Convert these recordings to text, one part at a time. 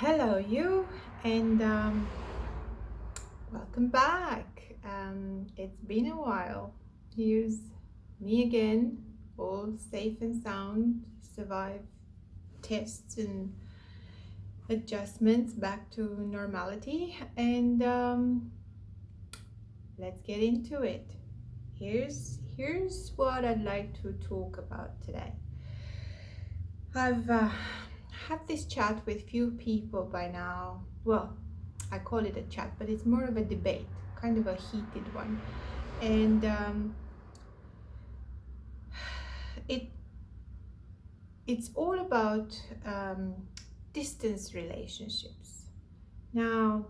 Hello, you, and welcome back. It's been a while. Here's me again, all safe and sound, survive tests and adjustments back to normality, and let's get into it. Here's what I'd like to talk about today. I've had this chat with few people by now. Well, I call it a chat, but it's more of a debate, kind of a heated one. And it it's all about distance relationships. Now,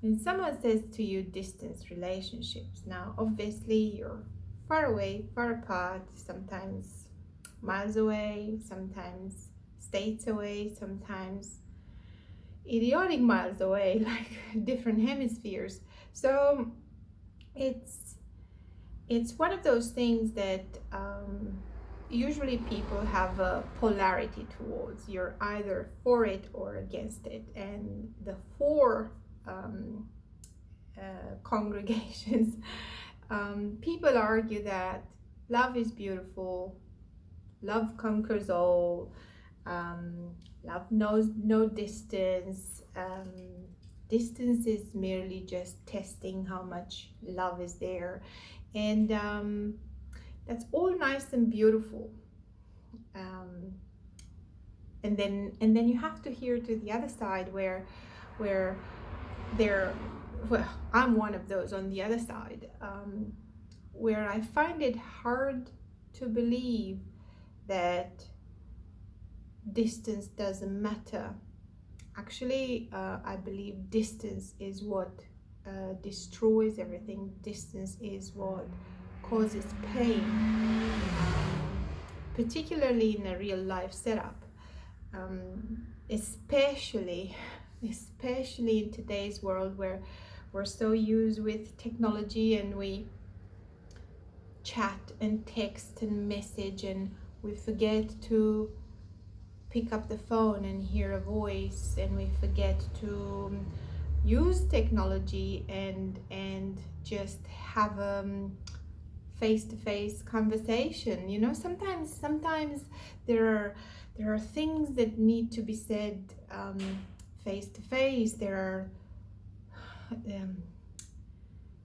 when someone says to you distance relationships, now obviously you're far away, far apart, sometimes miles away, sometimes states away, sometimes idiotic miles away, like different hemispheres. So it's it's one of those things that usually people have a polarity towards. You're either for it or against it, and the for congregations, people argue that love is beautiful, love conquers all, um, love knows no distance. Distance is merely just testing how much love is there, and that's all nice and beautiful. Um, and then you have to hear to the other side where they're well, I'm one of those on the other side, where I find it hard to believe that distance doesn't matter. Actually, I believe distance is what destroys everything. Distance is what causes pain, particularly in a real life setup. Especially in today's world where we're so used with technology and we chat and text and message and we forget to pick up the phone and hear a voice, and we forget to use technology and just have a face-to-face conversation. Sometimes there are things that need to be said face to face. There are um,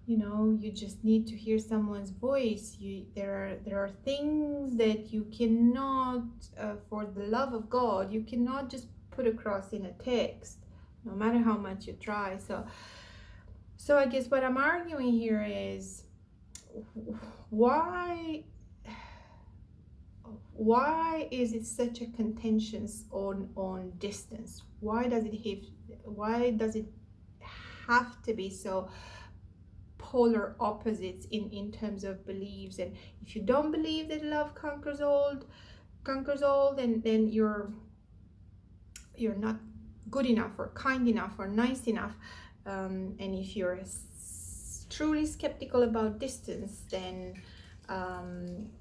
you just need to hear someone's voice. There are things that you cannot, for the love of God, you cannot just put across in a text, no matter how much you try. So I guess what I'm arguing here is why is it such a contentions on distance? Why does it have to be so polar opposites in terms of beliefs? And if you don't believe that love conquers all, then you're not good enough or kind enough or nice enough. And if you're truly skeptical about distance, then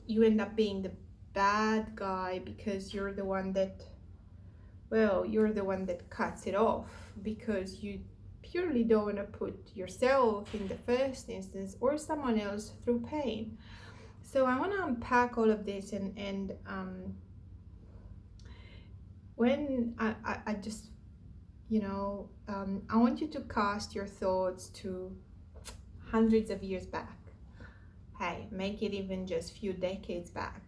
you end up being the bad guy, because you're the one that cuts it off, because you purely don't want to put yourself in the first instance or someone else through pain. So I want to unpack all of this, and when I just I want you to cast your thoughts to hundreds of years back. Hey, make it even just few decades back.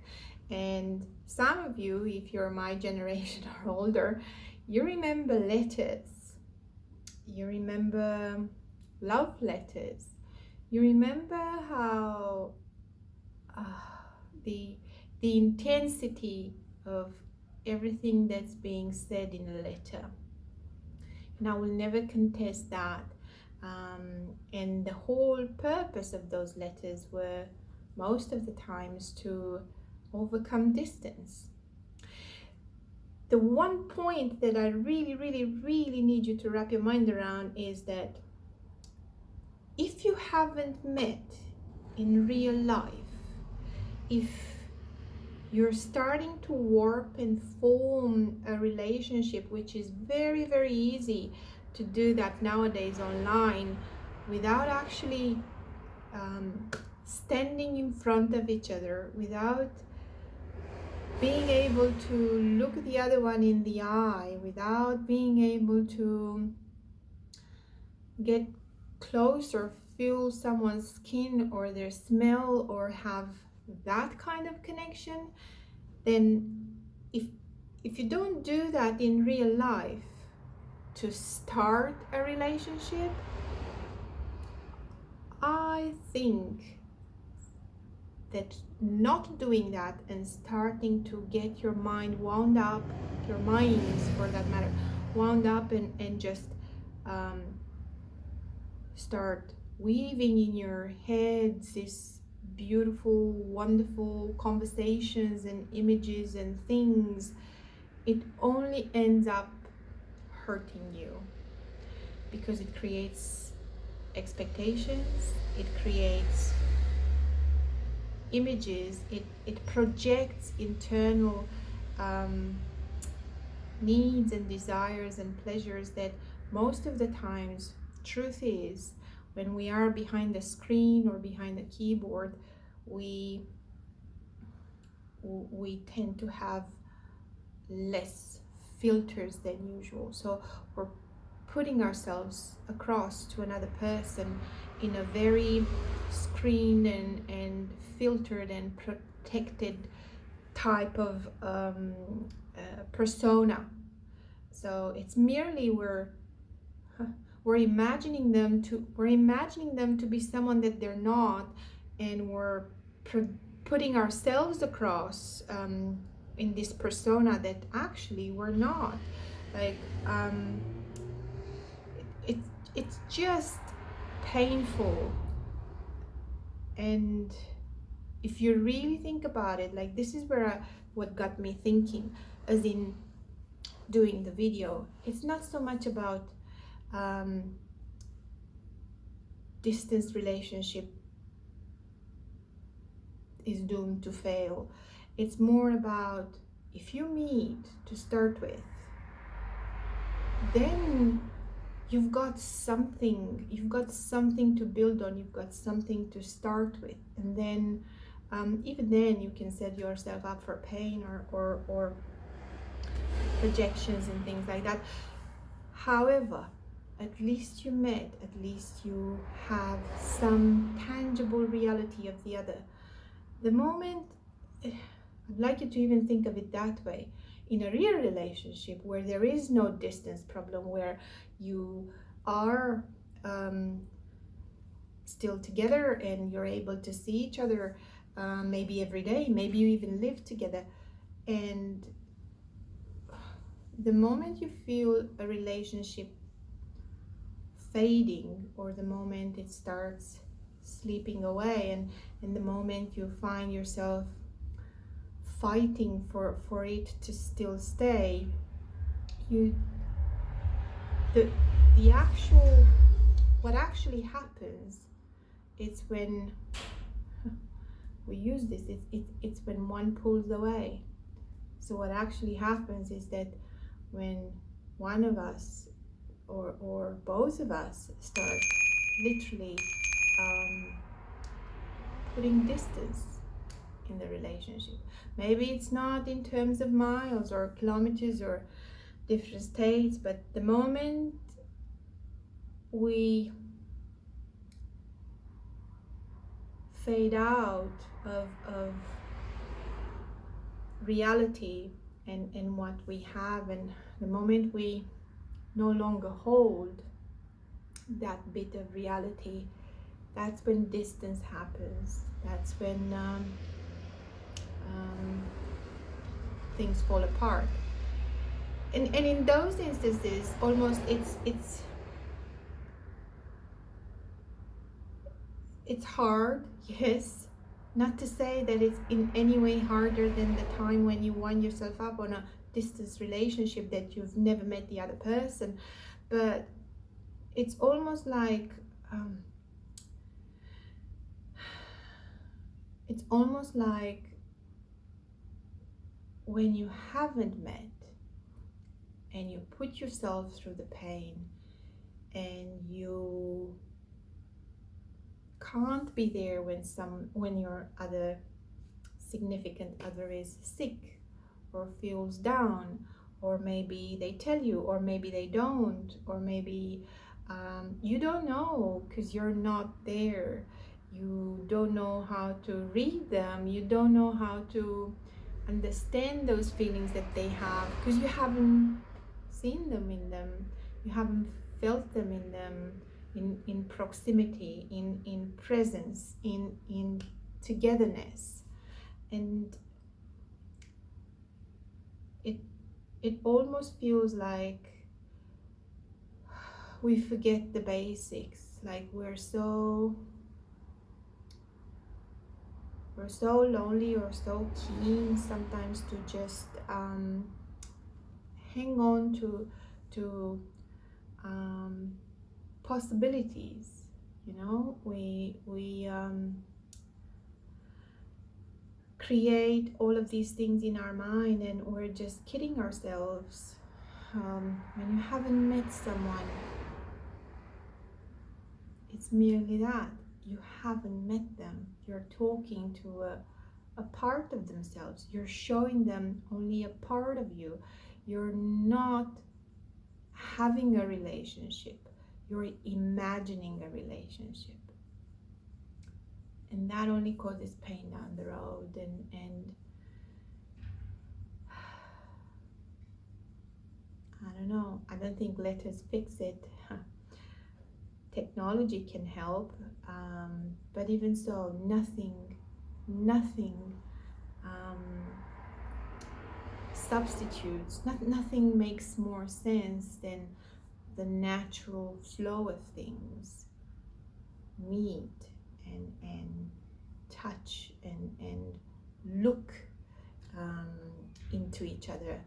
And some of you, if you're my generation or older, you remember letters. You remember love letters. You remember how the intensity of everything that's being said in a letter. And I will never contest that. And the whole purpose of those letters were most of the times to overcome distance. The one point that I really, really, really need you to wrap your mind around is that if you haven't met in real life, if you're starting to warp and form a relationship, which is very, very easy to do that nowadays online without actually standing in front of each other, without being able to look the other one in the eye, without being able to get close or feel someone's skin or their smell or have that kind of connection. Then if you don't do that in real life to start a relationship, I think that not doing that and starting to get your mind wound up, your minds for that matter, wound up and just start weaving in your head this beautiful, wonderful conversations and images and things, it only ends up hurting you, because it creates expectations, it creates images, it projects internal needs and desires and pleasures that most of the times, truth is, when we are behind the screen or behind the keyboard, we tend to have less filters than usual. So we're putting ourselves across to another person in a very screened and filtered and protected type of persona. So it's merely we're imagining them to be someone that they're not, and we're putting ourselves across in this persona that actually we're not. Like it's just painful. And if you really think about it, like, this is where what got me thinking, as in doing the video, it's not so much about distance relationship is doomed to fail. It's more about, if you meet to start with, then you've got something to build on, you've got something to start with, and then even then you can set yourself up for pain or projections and things like that. However, at least you met, at least you have some tangible reality of the other. The moment, I'd like you to even think of it that way, in a real relationship where there is no distance problem, where you are still together and you're able to see each other maybe every day, maybe you even live together, and the moment you feel a relationship fading, or the moment it starts slipping away, and the moment you find yourself fighting for it to still stay, what actually happens, it's when we use this, it's when one pulls away. So what actually happens is that when one of us or both of us start literally putting distance in the relationship, maybe it's not in terms of miles or kilometers or different states, but the moment we fade out of reality and what we have, and the moment we no longer hold that bit of reality, that's when distance happens. That's when things fall apart. And in those instances, almost it's hard, yes. Not to say that it's in any way harder than the time when you wind yourself up on a distance relationship that you've never met the other person, but it's almost like when you haven't met and you put yourself through the pain and you can't be there when your other significant other is sick or feels down, or maybe they tell you, or maybe they don't, or maybe you don't know because you're not there. You don't know how to read them. You don't know how to understand those feelings that they have because you haven't seen them in them. You haven't felt them in them, in proximity, in presence, in togetherness. And it it almost feels like we forget the basics. Like we're so lonely or so keen sometimes to just hang on to possibilities. You know, we create all of these things in our mind, and we're just kidding ourselves. When you haven't met someone, it's merely that you haven't met them. You're talking to a part of themselves. You're showing them only a part of you. You're not having a relationship. You're imagining a relationship. And that only causes pain down the road. And I don't know. I don't think letters fix it. Technology can help, but even so, nothing substitutes. Nothing makes more sense than the natural flow of things. Meet and touch and look into each other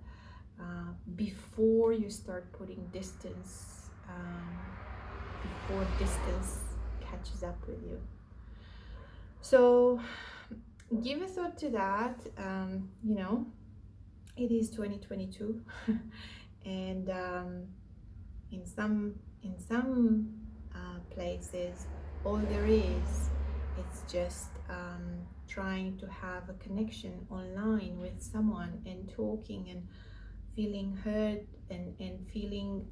before you start putting distance, before distance catches up with you. So give a thought to that. You know, it is 2022 and in some places all there is, it's just trying to have a connection online with someone and talking and feeling heard and feeling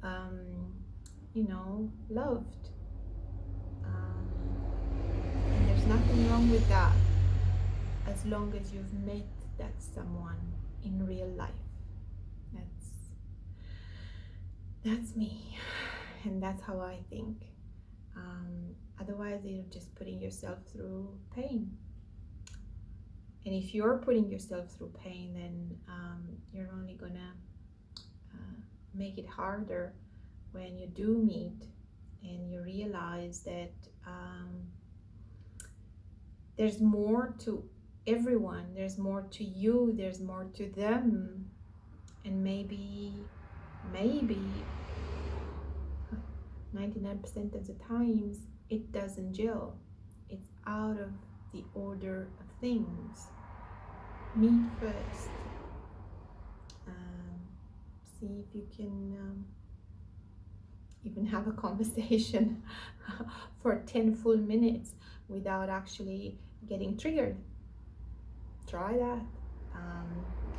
you know, loved. And there's nothing wrong with that as long as you've met that someone in real life. That's me, and that's how I think. Otherwise, you're just putting yourself through pain. And if you're putting yourself through pain, then you're only gonna make it harder when you do meet and you realize that there's more to everyone. There's more to you. There's more to them. And maybe 99% of the times it doesn't gel. It's out of the order of things. Meet first. See if you can even have a conversation for 10 full minutes without actually getting triggered. Try that.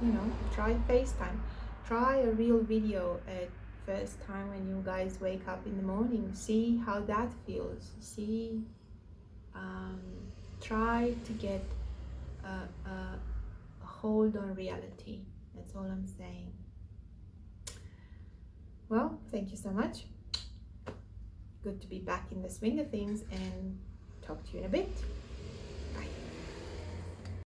You know, try FaceTime. Try a real video at first time when you guys wake up in the morning. See how that feels. See, try to get a hold on reality. That's all I'm saying. Well, thank you so much. Good to be back in the swing of things, and talk to you in a bit.